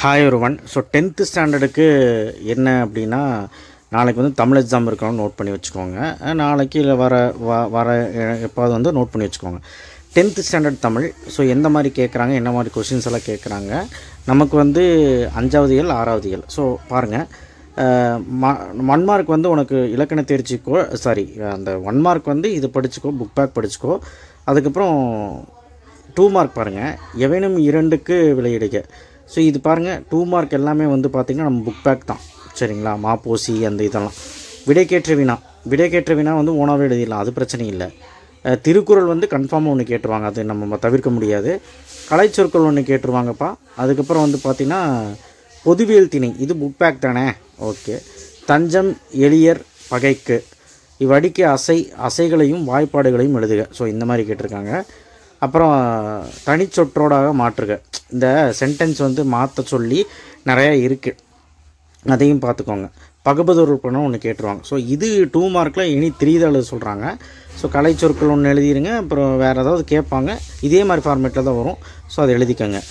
Hi ஒருவன். So 10th ஸ்டாண்டர்டுக்கு என்ன அப்படின்னா, நாளைக்கு வந்து தமிழ் எக்ஸாம் இருக்கணும்னு நோட் பண்ணி வச்சுக்கோங்க. நாளைக்கு இல்லை வர எப்பாவது வந்து நோட் பண்ணி வச்சுக்கோங்க. 10th standard Tamil. ஸோ எந்த மாதிரி கேட்குறாங்க, என்ன மாதிரி கொஷின்ஸ் எல்லாம் கேட்குறாங்க. நமக்கு வந்து 5வது இயல் 6வது இயல். ஸோ பாருங்கள், 1 மார்க் வந்து உனக்கு இலக்கண தேர்ச்சிக்கோ, அந்த 1 மார்க் வந்து இது படிச்சுக்கோ, புக் பேக் படிச்சுக்கோ. அதுக்கப்புறம் 2 மார்க் பாருங்கள், எவனும் 2க்கு விளையிடுக. ஸோ இது பாருங்கள், 2 மார்க் எல்லாமே வந்து பார்த்திங்கன்னா நம்ம புக் பேக் தான், சரிங்களா. மாப்போசி அந்த இதெல்லாம். விடைக்கேற்ற வினா வந்து ஓனாவே எழுதிடலாம், அது பிரச்சனை இல்லை. திருக்குறள் வந்து கன்ஃபார்மாக ஒன்று கேட்டுருவாங்க, அது நம்ம தவிர்க்க முடியாது. கலைச்சொற்கள் ஒன்று கேட்டுருவாங்கப்பா. அதுக்கப்புறம் வந்து பார்த்திங்கன்னா பொதுவியல் திணை, இது புக் பேக் தானே, ஓகே. தஞ்சம் எளியர் பகைக்கு, இவ்வடிக்க அசைகளையும் வாய்ப்பாடுகளையும் எழுதுக. ஸோ இந்த மாதிரி கேட்டிருக்காங்க. அப்புறம் தனிச்சொற்றோடாக மாற்றுக, இந்த சென்டென்ஸ் வந்து மாற்ற சொல்லி நிறையா இருக்குது, அதையும் பார்த்துக்கோங்க. பகுபதொருப்பணம் ஒன்று கேட்டுருவாங்க. ஸோ இது 2 மார்க்கில் இனி 3 தான் எழுத சொல்கிறாங்க. ஸோ கலைச்சொற்கள் ஒன்று எழுதிடுங்க. அப்புறம் வேறு ஏதாவது கேட்பாங்க, இதே மாதிரி ஃபார்மேட்டில் தான் வரும். ஸோ அதை எழுதிக்கோங்க,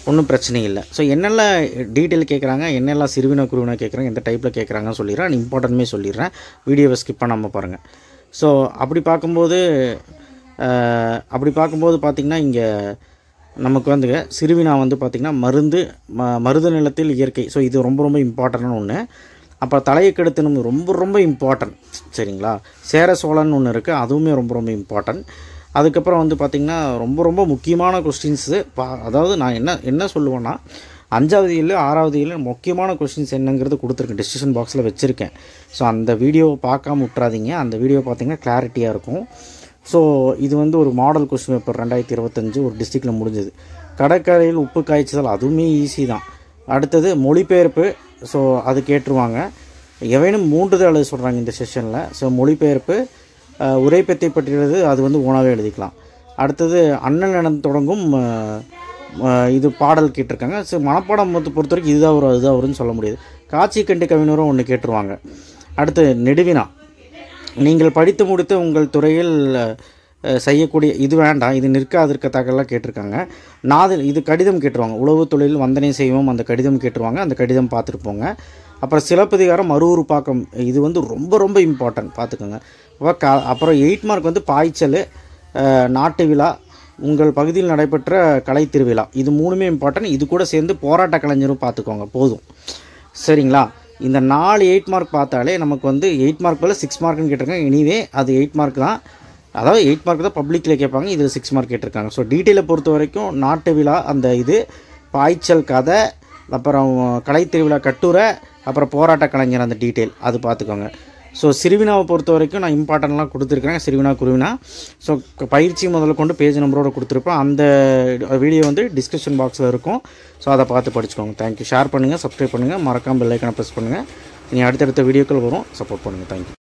ஒன்றும் பிரச்சனை இல்லை. ஸோ என்னெல்லாம் டீட்டெயில் கேட்குறாங்க, என்னெல்லாம் சிறுவினா குருவினா கேட்குறாங்க, எந்த டைப்பில் கேட்குறாங்கன்னு சொல்லிடுறேன். இம்பார்ட்டன்ட்மே சொல்லிடுறேன், வீடியோவை ஸ்கிப் பண்ணாமல் பாருங்கள். ஸோ அப்படி பார்க்கும்போது பார்த்திங்கன்னா இங்கே நமக்கு வந்துங்க சிறுவினா வந்து பார்த்திங்கன்னா மருத நிலத்தில் இயற்கை. ஸோ இது ரொம்ப ரொம்ப இம்பார்ட்டண்டான ஒன்று. அப்புறம் தலையை கெடுத்தணும் ரொம்ப ரொம்ப இம்பார்ட்டன்ட், சரிங்களா. சேர சோழன் ஒன்று இருக்குது, அதுவுமே ரொம்ப ரொம்ப இம்பார்ட்டன்ட். அதுக்கப்புறம் வந்து பார்த்திங்கன்னா ரொம்ப ரொம்ப முக்கியமான கொஸ்டின்ஸு. அதாவது நான் என்ன சொல்லுவேன்னா, 5வது இயல் 6வது இயல் முக்கியமான கொஸ்டின்ஸ் என்னங்கிறது கொடுத்துருக்கேன், டிஸ்கஷன் பாக்ஸில் வச்சுருக்கேன். ஸோ அந்த வீடியோவை பார்க்காம விட்றாதீங்க, அந்த வீடியோ பார்த்திங்கன்னா கிளாரிட்டியாக இருக்கும். ஸோ இது வந்து ஒரு மாடல் கொஸ்டின் பேப்பர் 2025 ஒரு டிஸ்ட்ரிக்டில் முடிஞ்சது. கடற்கரையில் உப்பு காய்ச்சல், அதுவுமே ஈஸி தான். அடுத்தது மொழிபெயர்ப்பு, ஸோ அது கேட்டுருவாங்க. எவைனும் 3 தான் எழுத சொல்கிறாங்க இந்த செஷனில். ஸோ மொழிபெயர்ப்பு, உரைப்பத்தை பற்றியது அது வந்து ஓனாவே எழுதிக்கலாம். அடுத்தது அண்ணல் என தொடங்கும் இது பாடல் கேட்டிருக்காங்க. ஸோ மனப்பாடம் பொறுத்த வரைக்கும் இதுதான் வரும் அதுதான் வரும்னு சொல்ல முடியாது. காட்சி கண்டு கவிஞரும் ஒன்று கேட்டுருவாங்க. அடுத்து நெடுவினா, நீங்கள் படித்து முடித்து உங்கள் துறையில் செய்யக்கூடிய, இது வேண்டாம், இது நிற்காதிருக்க தகவலாம் கேட்டிருக்காங்க. இது கடிதம் கேட்டுருவாங்க. உழவு தொழில் வந்தனை செய்வோம், அந்த கடிதம் கேட்டுருவாங்க, அந்த கடிதம் பார்த்துட்டு போங்க. அப்புறம் சிலப்பதிகாரம் மறுஉருப்பாக்கம், இது வந்து ரொம்ப ரொம்ப இம்பார்ட்டன்ட், பார்த்துக்கோங்க. அப்புறம் 8 மார்க் வந்து பாய்ச்சல், நாட்டு விழா, உங்கள் பகுதியில் நடைபெற்ற கலை திருவிழா, இது 3மே இம்பார்ட்டன்ட். இது கூட சேர்ந்து போராட்ட கலைஞரும் பார்த்துக்கோங்க, போதும், சரிங்களா. இந்த 4 8 மார்க் பார்த்தாலே நமக்கு வந்து 8 மார்க் போல் 6 மார்க்குன்னு கேட்டிருக்காங்க. எனிவே அது 8 மார்க் தான், அதாவது 8 மார்க் தான் பப்ளிக்கில் கேட்பாங்க, இதில் 6 மார்க் கேட்டிருக்காங்க. ஸோ டீட்டெயிலை பொறுத்த வரைக்கும் நாட்டு விழா, அந்த இது பாய்ச்சல் கதை, அப்புறம் கலை திருவிழா கட்டுரை, அப்புறம் போராட்ட கலைஞர், அந்த டீட்டெயில் அது பார்த்துக்கோங்க. ஸோ சிறுவினாவை பொறுத்த வரைக்கும் நான் இம்பார்ட்டன்ட்லாம் கொடுத்துருக்கேன், சிறுவினா குருவினா. ஸோ பயிற்சி முதல்ல கொண்டு பேஜ் நம்பரோடு கொடுத்துருப்பேன், அந்த வீடியோ வந்து டிஸ்கிரிப்ஷன் பாக்ஸில் இருக்கும். ஸோ அதை பார்த்து படிச்சுக்கோங்க. தேங்க்யூ. ஷேர் பண்ணுங்கள், சப்ஸ்கிரைப் பண்ணுங்கள், மறக்காமல் பெல் ஐக்கானை ப்ரெஸ் பண்ணுங்கள். இனி அடுத்தடுத்த வீடியோக்கள் வரும், சப்போர்ட் பண்ணுங்கள். தேங்க்யூ.